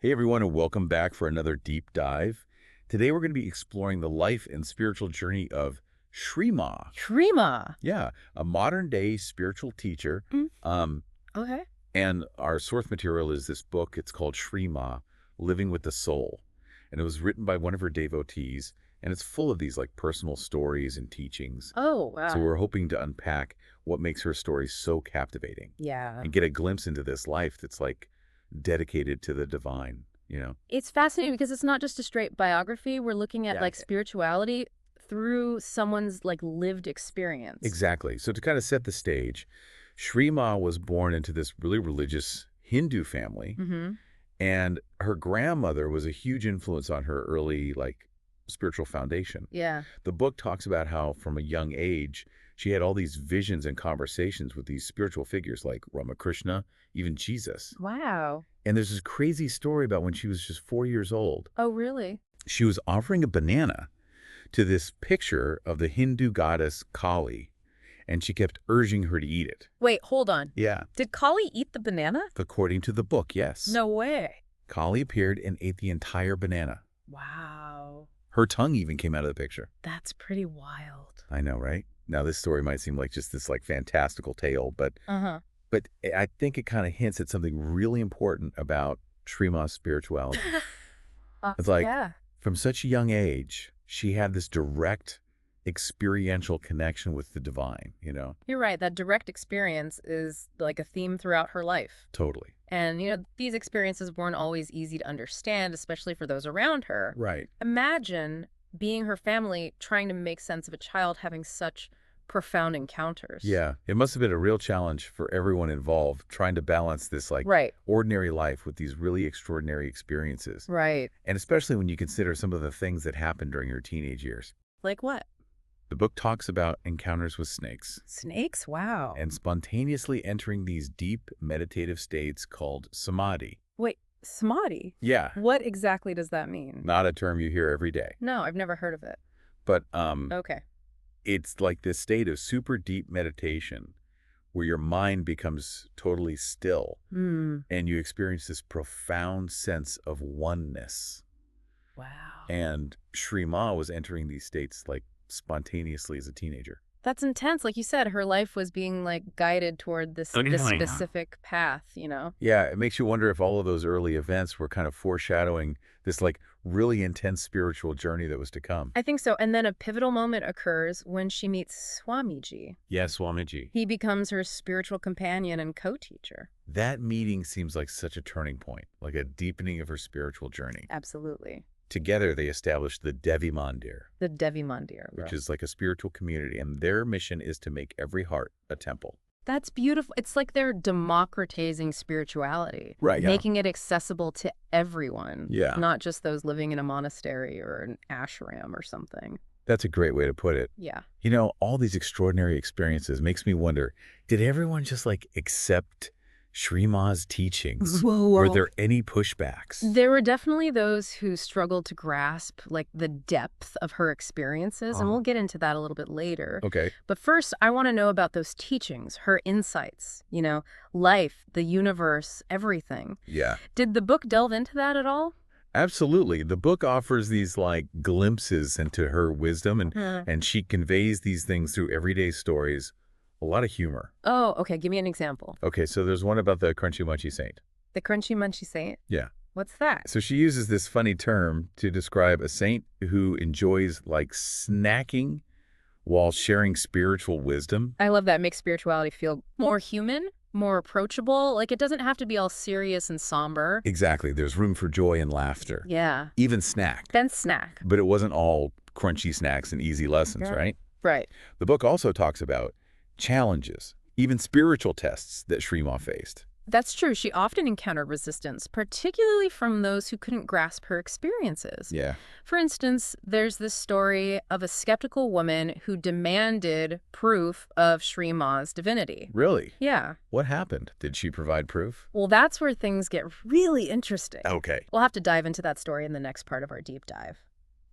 Hey everyone, and welcome back for another deep dive. Today we're going to be exploring the life and spiritual journey of Shree Maa. Shree Maa. Yeah, a modern-day spiritual teacher. Mm, Um, okay. and our source material is this book. It's called Shree Maa, Living with the Soul. And it was written by one of her devotees, and it's full of these like personal stories and teachings. Oh, So wow. we're hoping to unpack what makes her story so captivating Yeah. and get a glimpse into this life that's like dedicated to the divine. It's fascinating because it's not just a straight biography. We're looking at Yeah. like spirituality through someone's like lived experience. Exactly. So to kind of set the stage, Shree Maa was born into this really religious Hindu family, Mm-hmm. and her grandmother was a huge influence on her early, like, spiritual foundation. Yeah. The book talks about how from a young age, she had all these visions and conversations with these spiritual figures like Ramakrishna, even Jesus. Wow. And there's this crazy story about when she was just 4 years old. Oh, really? She was offering a banana to this picture of the Hindu goddess Kali, and she kept urging her to eat it. Wait, hold on. Yeah. Did Kali eat the banana? According to the book, yes. No way. Kali appeared and ate the entire banana. Wow. Her tongue even came out of the picture. That's pretty wild. I know, right? Now, this story might seem like just this like fantastical tale, but Uh-huh. I think it kind of hints at something really important about Shree Maa's spirituality. It's like, yeah. from such a young age, she had this direct experiential connection with the divine. You're right. That direct experience is like a theme throughout her life. Totally. And, these experiences weren't always easy to understand, especially for those around her. Right. Imagine being her family trying to make sense of a child having such profound encounters. Yeah. It must have been a real challenge for everyone involved trying to balance this like Right. ordinary life with these really extraordinary experiences. Right. And especially when you consider some of the things that happened during her teenage years. Like what? The book talks about encounters with snakes Snakes? Wow. and spontaneously entering these deep meditative states called samadhi. Wait, samadhi? Yeah, What exactly does that mean? not a term you hear every day, No, I've never heard of it. but Okay. it's like this state of super deep meditation where your mind becomes totally still Hmm. and you experience this profound sense of oneness. Wow. And Shree Maa was entering these states like spontaneously as a teenager. That's intense. Like you said, her life was being like guided toward this specific path. Yeah, it makes you wonder if all of those early events were kind of foreshadowing this like really intense spiritual journey that was to come. I think so. And then a pivotal moment occurs when she meets Swamiji. Yes, Swamiji. He becomes her spiritual companion and co-teacher. That meeting seems like such a turning point, like a deepening of her spiritual journey. Absolutely. Together, they established the Devi Mandir, The Devi Mandir. which is like a spiritual community, and their mission is to make every heart a temple. That's beautiful. It's like they're democratizing spirituality. Right, yeah. Making it accessible to everyone. Yeah. Not just those living in a monastery or an ashram or something. That's a great way to put it. Yeah. All these extraordinary experiences makes me wonder, did everyone just like accept Shree Maa's teachings? Were there any pushbacks? There were definitely those who struggled to grasp like the depth of her experiences, and we'll get into that a little bit later. Okay. But first, I want to know about those teachings, her insights, life, the universe, everything. Yeah. Did the book delve into that at all? Absolutely. The book offers these like glimpses into her wisdom, and she conveys these things through everyday stories. A lot of humor. Oh, okay. Give me an example. Okay, so there's one about the Crunchy Munchy Saint. The Crunchy Munchy Saint? Yeah. What's that? So she uses this funny term to describe a saint who enjoys like snacking while sharing spiritual wisdom. I love that. Makes spirituality feel more human, more approachable. Like it doesn't have to be all serious and somber. Exactly. There's room for joy and laughter. Yeah. Even snack. Then snack. But it wasn't all crunchy snacks and easy lessons, right? Right. The book also talks about challenges, even spiritual tests that Shree Maa faced. That's true. She often encountered resistance, particularly from those who couldn't grasp her experiences. Yeah. For instance, there's this story of a skeptical woman who demanded proof of Shree Maa's divinity. Really? Yeah. What happened? Did she provide proof? Well, that's where things get really interesting. Okay. We'll have to dive into that story in the next part of our deep dive.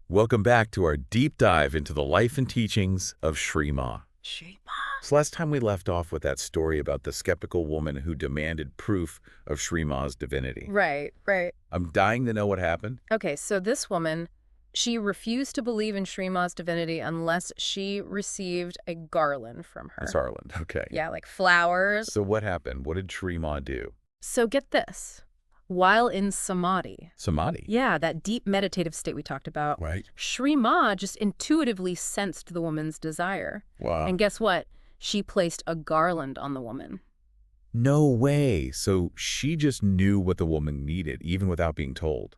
Welcome back to our deep dive into the life and teachings of Shree Maa. Shree Maa. So last time we left off with that story about the skeptical woman who demanded proof of Shree Maa's divinity. Right, right. I'm dying to know what happened. Okay, so this woman, she refused to believe in Shree Maa's divinity unless she received a garland from her. Miss Harland, okay. Yeah, like flowers. So what happened? What did Shree Maa do? So get this. While in samadhi, Samadhi. yeah, that deep meditative state we talked about, Right. Shree Maa just intuitively sensed the woman's desire. Wow. And guess what? She placed a garland on the woman. No way. So she just knew what the woman needed, even without being told.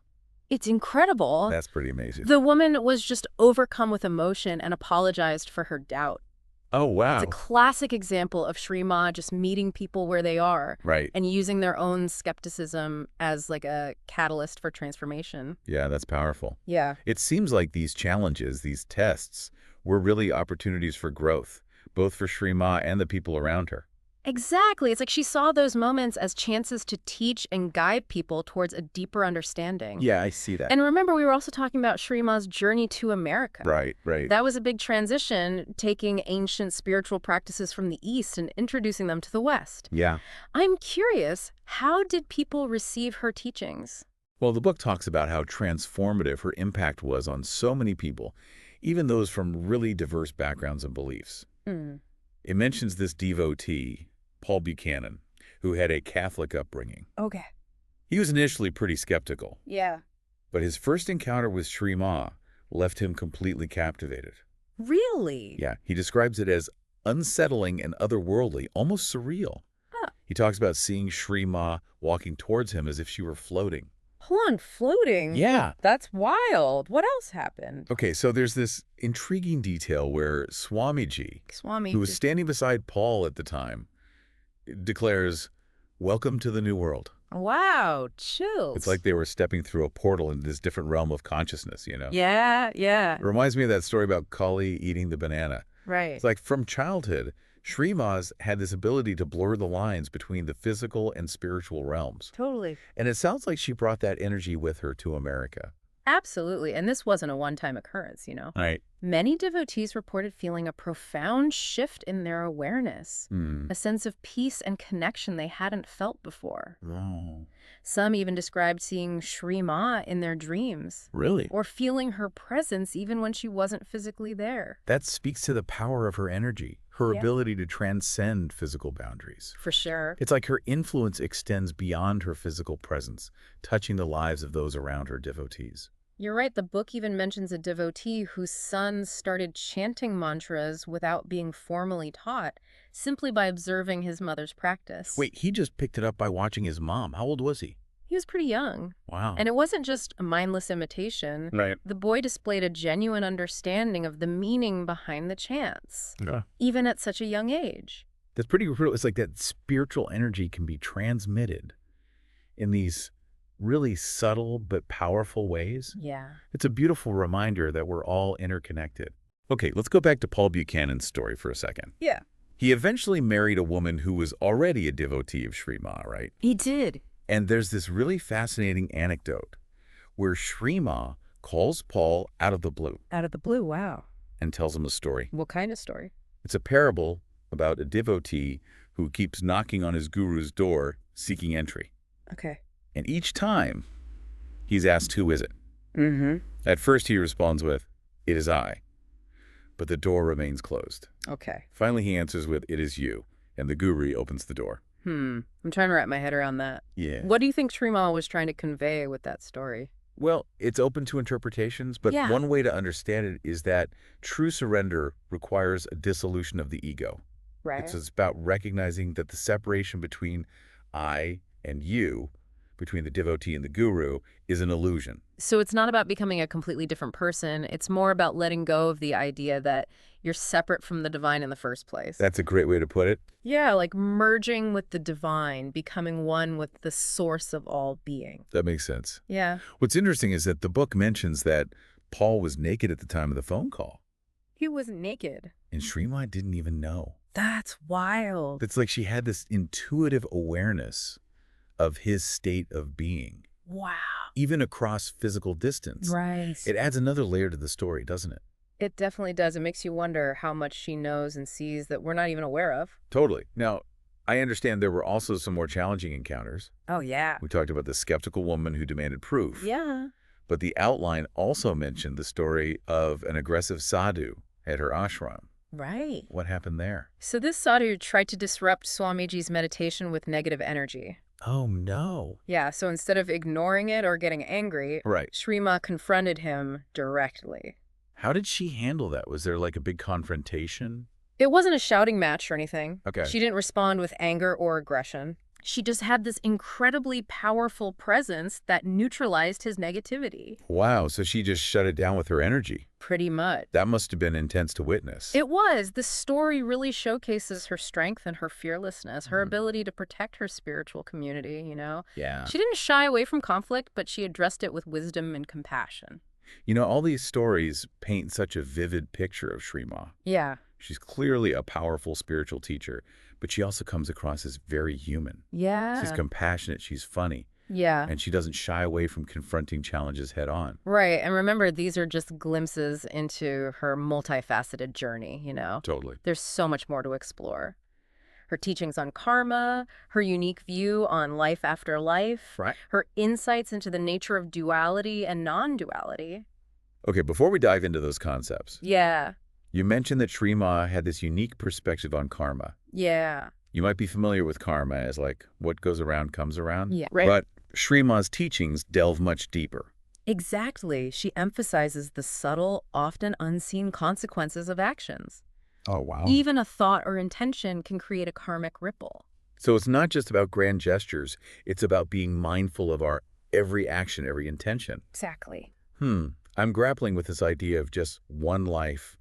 It's incredible. That's pretty amazing. The woman was just overcome with emotion and apologized for her doubt. Oh, wow. It's a classic example of Shree Maa just meeting people where they are Right. and using their own skepticism as like a catalyst for transformation. Yeah, that's powerful. Yeah. It seems like these challenges, these tests, were really opportunities for growth, both for Shree Maa and the people around her. Exactly. It's like she saw those moments as chances to teach and guide people towards a deeper understanding. Yeah, I see that. And remember, we were also talking about Shree Maa's journey to America. Right, right. That was a big transition, taking ancient spiritual practices from the East and introducing them to the West. Yeah. I'm curious, how did people receive her teachings? Well, the book talks about how transformative her impact was on so many people, even those from really diverse backgrounds and beliefs. It mentions this devotee, Paul Buchanan, who had a Catholic upbringing. Okay. He was initially pretty skeptical, Yeah. but his first encounter with Shree Maa left him completely captivated. Really? Yeah, he describes it as unsettling and otherworldly, almost surreal. Huh. He talks about seeing Shree Maa walking towards him as if she were floating. Hold on, floating? Yeah. That's wild. What else happened? Okay, so there's this intriguing detail where Swamiji, Swami. who was standing beside Paul at the time, declares, "Welcome to the New World." Wow, chills. It's like they were stepping through a portal into this different realm of consciousness, you know? Yeah, yeah. It reminds me of that story about Kali eating the banana. Right. It's like from childhood, Shree Maa's had this ability to blur the lines between the physical and spiritual realms. Totally. And it sounds like she brought that energy with her to America. Absolutely. And this wasn't a one-time occurrence, you know. Right. Many devotees reported feeling a profound shift in their awareness, a sense of peace and connection they hadn't felt before. Oh. Some even described seeing Shree Maa in their dreams, Really? or feeling her presence even when she wasn't physically there. That speaks to the power of her energy, her Yeah. ability to transcend physical boundaries. For sure. It's like her influence extends beyond her physical presence, touching the lives of those around her devotees. You're right. The book even mentions a devotee whose son started chanting mantras without being formally taught, simply by observing his mother's practice. Wait, he just picked it up by watching his mom. How old was he? He was pretty young. Wow. And it wasn't just a mindless imitation. Right. The boy displayed a genuine understanding of the meaning behind the chants, Yeah. even at such a young age. That's pretty real. It's like that spiritual energy can be transmitted in these really subtle but powerful ways. Yeah. It's a beautiful reminder that we're all interconnected. Okay, let's go back to Paul Buchanan's story for a second. Yeah. He eventually married a woman who was already a devotee of Shree Maa, right? He did. And there's this really fascinating anecdote where Shree Maa calls Paul out of the blue Out of the blue, wow. and tells him a story. What kind of story? It's a parable about a devotee who keeps knocking on his guru's door seeking entry. Okay. And each time, he's asked, "Who is it?" Mm-hmm. At first, he responds with, "It is I." But the door remains closed. Okay. Finally, he answers with, "It is you." And the guru opens the door. I'm trying to wrap my head around that. Yeah. What do you think Shree Maa was trying to convey with that story? Well, it's open to interpretations, but Yeah. one way to understand it is that true surrender requires a dissolution of the ego. Right. It's about recognizing that the separation between I and you, between the devotee and the guru, is an illusion. So it's not about becoming a completely different person. It's more about letting go of the idea that you're separate from the divine in the first place. That's a great way to put it. Yeah, like merging with the divine, becoming one with the source of all being. That makes sense. Yeah. What's interesting is that the book mentions that Paul was naked at the time of the phone call, He was naked. and Shree Maa didn't even know. That's wild. It's like she had this intuitive awareness of his state of being, Wow. even across physical distance. Right. It adds another layer to the story, doesn't it? It definitely does. It makes you wonder how much she knows and sees that we're not even aware of. Totally. Now, I understand there were also some more challenging encounters. Oh, yeah. We talked about the skeptical woman who demanded proof. Yeah. But the outline also mentioned the story of an aggressive sadhu at her ashram. Right. What happened there? So this sadhu tried to disrupt Swamiji's meditation with negative energy. Oh, no. Yeah, so instead of ignoring it or getting angry, Right. Shree Maa confronted him directly. How did she handle that? Was there like a big confrontation? It wasn't a shouting match or anything. Okay. She didn't respond with anger or aggression. She just had this incredibly powerful presence that neutralized his negativity. Wow, so she just shut it down with her energy. Pretty much. That must have been intense to witness. It was. The story really showcases her strength and her fearlessness, her ability to protect her spiritual community, you know? Yeah. She didn't shy away from conflict, but she addressed it with wisdom and compassion. You know, all these stories paint such a vivid picture of Shree Maa. Yeah. She's clearly a powerful spiritual teacher, but she also comes across as very human. Yeah. She's compassionate, she's funny, Yeah. and she doesn't shy away from confronting challenges head on. Right. And remember, these are just glimpses into her multifaceted journey, you know? Totally. There's so much more to explore. Her teachings on karma, her unique view on life after life, Right. her insights into the nature of duality and non-duality. Okay, before we dive into those concepts, Yeah. you mentioned that Shree Maa had this unique perspective on karma. Yeah. You might be familiar with karma as like what goes around comes around. Yeah. Right. But Shree Maa's teachings delve much deeper. Exactly. She emphasizes the subtle, often unseen consequences of actions. Oh, wow. Even a thought or intention can create a karmic ripple. So it's not just about grand gestures. It's about being mindful of our every action, every intention. Exactly. I'm grappling with this idea of just one life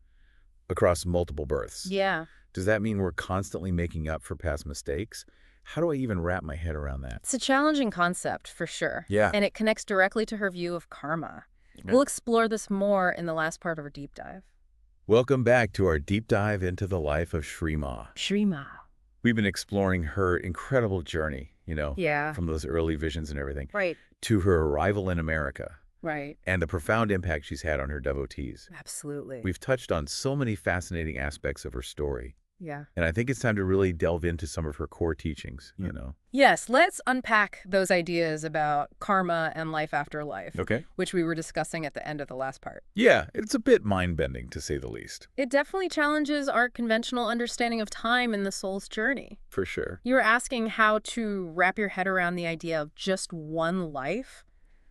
across multiple births. Yeah. Does that mean we're constantly making up for past mistakes? How do I even wrap my head around that? It's a challenging concept, for sure. Yeah. And it connects directly to her view of karma. Yeah. We'll explore this more in the last part of our deep dive. Welcome back to our deep dive into the life of Shree Maa. Shree Maa. We've been exploring her incredible journey, Yeah. from those early visions and everything, Right. to her arrival in America Right. and the profound impact she's had on her devotees. Absolutely. We've touched on so many fascinating aspects of her story, Yeah. and I think it's time to really delve into some of her core teachings, Yes, let's unpack those ideas about karma and life after life, Okay. which we were discussing at the end of the last part. Yeah, it's a bit mind-bending, to say the least. It definitely challenges our conventional understanding of time in the soul's journey. For sure. You were asking how to wrap your head around the idea of just one life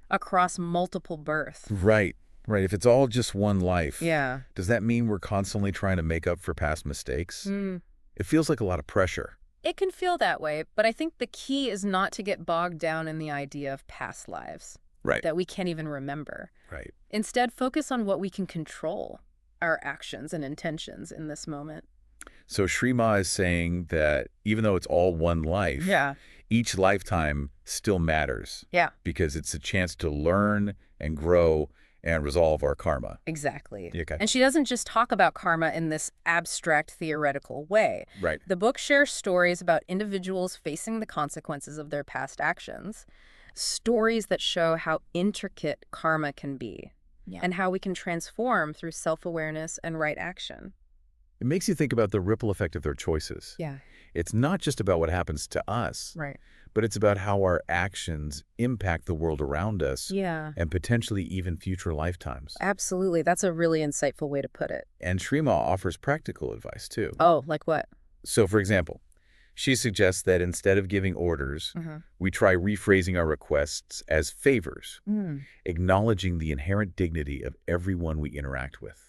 across multiple births. Right. If it's all just one life, Yeah. does that mean we're constantly trying to make up for past mistakes? It feels like a lot of pressure. It can feel that way, but I think the key is not to get bogged down in the idea of past lives Right. that we can't even remember. Right. Instead, focus on what we can control, our actions and intentions in this moment. So Shree Maa is saying that even though it's all one life, each lifetime still matters. Yeah. Because it's a chance to learn and grow and resolve our karma. Exactly. Okay. And she doesn't just talk about karma in this abstract theoretical way. Right. The book shares stories about individuals facing the consequences of their past actions, stories that show how intricate karma can be, and how we can transform through self-awareness and right action. It makes you think about the ripple effect of their choices. Yeah. It's not just about what happens to us, Right. but it's about how our actions impact the world around us Yeah. and potentially even future lifetimes. Absolutely. That's a really insightful way to put it. And Shree Maa offers practical advice, too. Oh, like what? So, for example, she suggests that instead of giving orders, we try rephrasing our requests as favors, acknowledging the inherent dignity of everyone we interact with.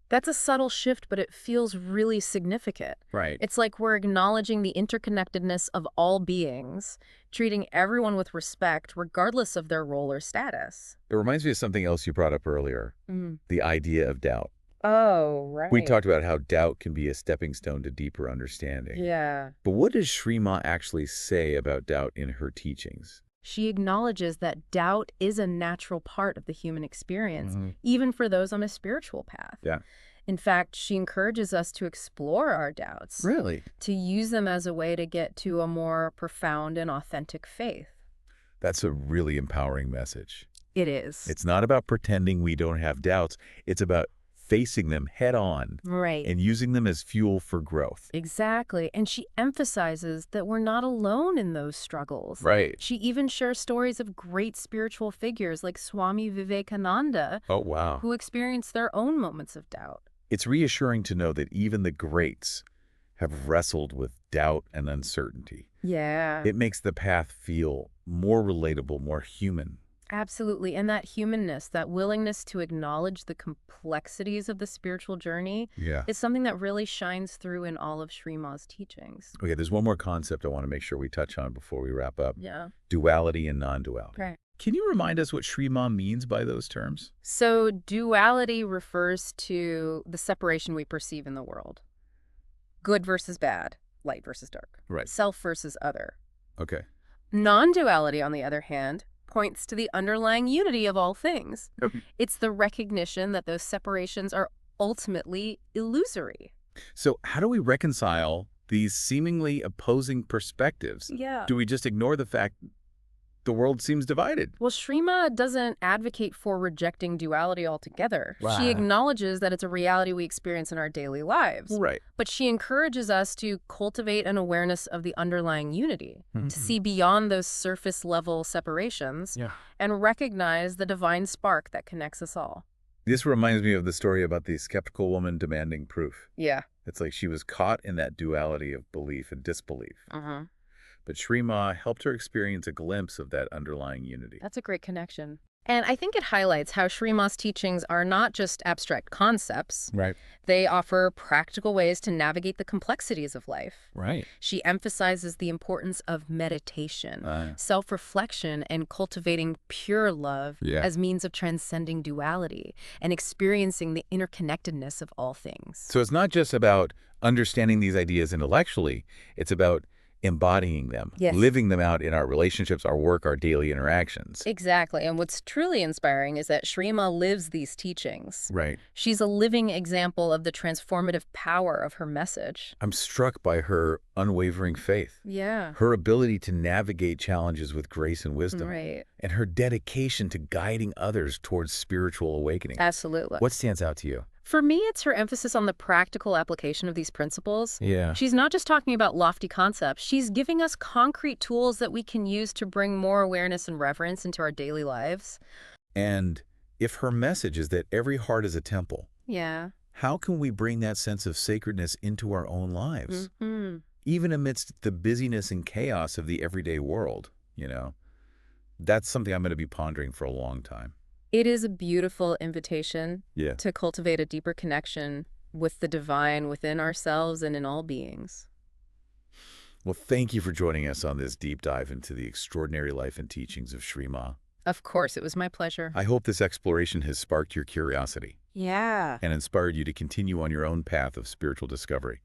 That's a subtle shift, but it feels really significant. Right. It's like we're acknowledging the interconnectedness of all beings, treating everyone with respect, regardless of their role or status. It reminds me of something else you brought up earlier, the idea of doubt. Oh, right. We talked about how doubt can be a stepping stone to deeper understanding. Yeah. But what does Shree Maa actually say about doubt in her teachings? She acknowledges that doubt is a natural part of the human experience, even for those on a spiritual path. Yeah. In fact, she encourages us to explore our doubts. Really? To use them as a way to get to a more profound and authentic faith. That's a really empowering message. It is. It's not about pretending we don't have doubts. It's about facing them head on Right. and using them as fuel for growth. Exactly. And she emphasizes that we're not alone in those struggles. Right. She even shares stories of great spiritual figures like Swami Vivekananda, Oh, wow. who experienced their own moments of doubt. It's reassuring to know that even the greats have wrestled with doubt and uncertainty. Yeah. It makes the path feel more relatable, more human. Absolutely. And that humanness, that willingness to acknowledge the complexities of the spiritual journey Yeah. is something that really shines through in all of Shree Maa's teachings. Okay, there's one more concept I want to make sure we touch on before we wrap up. Yeah. Duality and non-duality. Right. Can you remind us what Shree Maa means by those terms? So duality refers to the separation we perceive in the world. Good versus bad, light versus dark. Right. Self versus other. Okay. Non-duality, on the other hand, points to the underlying unity of all things. Okay. It's the recognition that those separations are ultimately illusory. So how do we reconcile these seemingly opposing perspectives? Yeah. Do we just ignore the fact the world seems divided? Well, Shree Maa doesn't advocate for rejecting duality altogether. Wow. She acknowledges that it's a reality we experience in our daily lives. Right. But she encourages us to cultivate an awareness of the underlying unity, Mhm. to see beyond those surface-level separations, Yeah. and recognize the divine spark that connects us all. This reminds me of the story about the skeptical woman demanding proof. Yeah. It's like she was caught in that duality of belief and disbelief. Uh-huh. But Shree Maa helped her experience a glimpse of that underlying unity. That's a great connection. And I think it highlights how Shree Maa's teachings are not just abstract concepts. Right. They offer practical ways to navigate the complexities of life. Right. She emphasizes the importance of meditation, self-reflection, and cultivating pure love as means of transcending duality and experiencing the interconnectedness of all things. So it's not just about understanding these ideas intellectually, it's about embodying them, living them out in our relationships, our work, our daily interactions. Exactly. And what's truly inspiring is that Shree Maa lives these teachings. Right. She's a living example of the transformative power of her message. I'm struck by her unwavering faith. Yeah. Her ability to navigate challenges with grace and wisdom. Right. And her dedication to guiding others towards spiritual awakening. Absolutely. What stands out to you? For me, it's her emphasis on the practical application of these principles. Yeah. She's not just talking about lofty concepts. She's giving us concrete tools that we can use to bring more awareness and reverence into our daily lives. And if her message is that every heart is a temple, how can we bring that sense of sacredness into our own lives? Even amidst the busyness and chaos of the everyday world, you know? That's something I'm going to be pondering for a long time. It is a beautiful invitation Yeah. to cultivate a deeper connection with the divine within ourselves and in all beings. Well, thank you for joining us on this deep dive into the extraordinary life and teachings of Shree Maa. Of course, it was my pleasure. I hope this exploration has sparked your curiosity Yeah. and inspired you to continue on your own path of spiritual discovery.